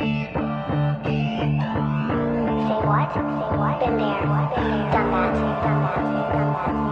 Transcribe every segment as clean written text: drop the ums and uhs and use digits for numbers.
what? Been there, done that, done that, done that, done that.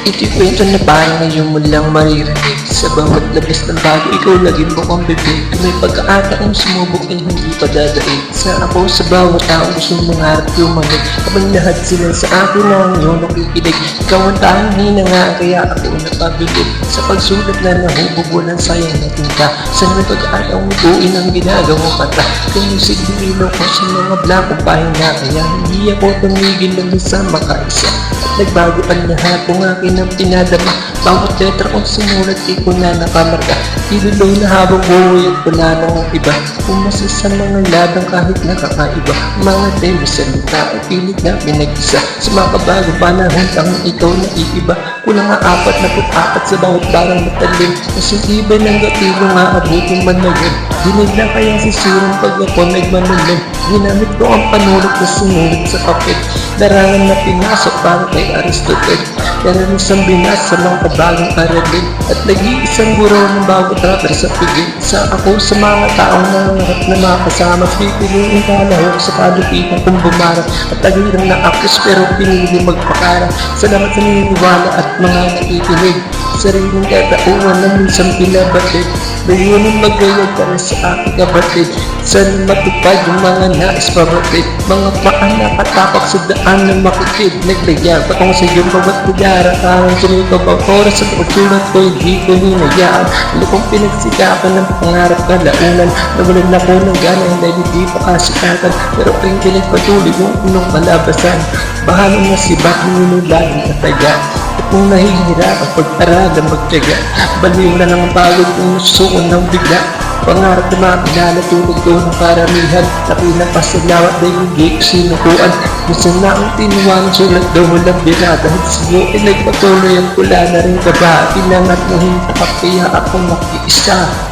Itikwento na parang ngayon mo lang maririnig. Sa bawat labas ng bago, ikaw laging bukang bibig. Kung may pagkakataong sumubok ay hindi pa dadaig. Sa ako sa bawat tao gusto mangarap lumanig. Habang lahat sila sa akin na ang iyong nakikinig. Ikaw ang tanging hinangaan kaya ako napabilib. Sa pagsulat na nahubog walang sayang na tinta. Sa may pagkakataong buuin ang ginagawang kata. Kaya sigurilo ko sa mga blakong pahina. Kaya hindi ako tumigil lang sa makaisa. Nagbago ang lahat kung akin ang pinadama. Bawat letra kong sinulat ay ko na nakamarka. Ilulaw na habang buhay at wala nang iba. Umasa sa mga labang kahit nakakaiba. Mga demo salita at pilit na pinag-isa. Sa mga kabagong panahon ang ikaw na iiba. Kulang nga 44 sa bawat barang matalim. Masitibay ng gatilo nga abutin man na yun. Dinig na kayang sisirang pag ako nagmanulim. Ginamit ko ang panulat na sinulat sa papel. Larangan na pinasok para kay Aristotle. Karanisang binasa ng kabagong aralin. At nag-iisang guro ng bawat rapper sa pigil. Sa ako sa mga taong nangarap na makasama. Pipiliin kalahok sa kalupitan kung bumarang. At agirang na akos pero pinili magpakara. Salamat sa naniniwala at mga nakikinig. Sariling katauhan na minsan pinabatid. Layunin magayag ka rin sa aking kabatid. Sana matupad yung mga nais pabatid. Mga paan nakatapak sa daan ng makitid. Naglayag akong sa iyong bawat bidara. Parang sumikaw ang oras sa pagsulat ko hindi ko hinayaan. Ano kong pinagsikapan ng pangarap kalaunan. Nawalan ako ng gana dahil hindi pa kasikatan. Pero ang kilig patuloy yung unong kalabasan. Bahalang nasibat ng inulading katagan. Kung nahihirapan pag-aralan magtiyaga. Baliw na ng pagod kung nasusuon ng bigla. Pangarap na makilala tulad ko ng karamihan. Napinapasalawat dahil hindi ko sinukuan. Minsan na ang tinuwang sulat daw walang bila. Dahil siyo ay nagpatuloy ang pula na rin kaba. Pinangat mo hinta kaya ako nakiisa.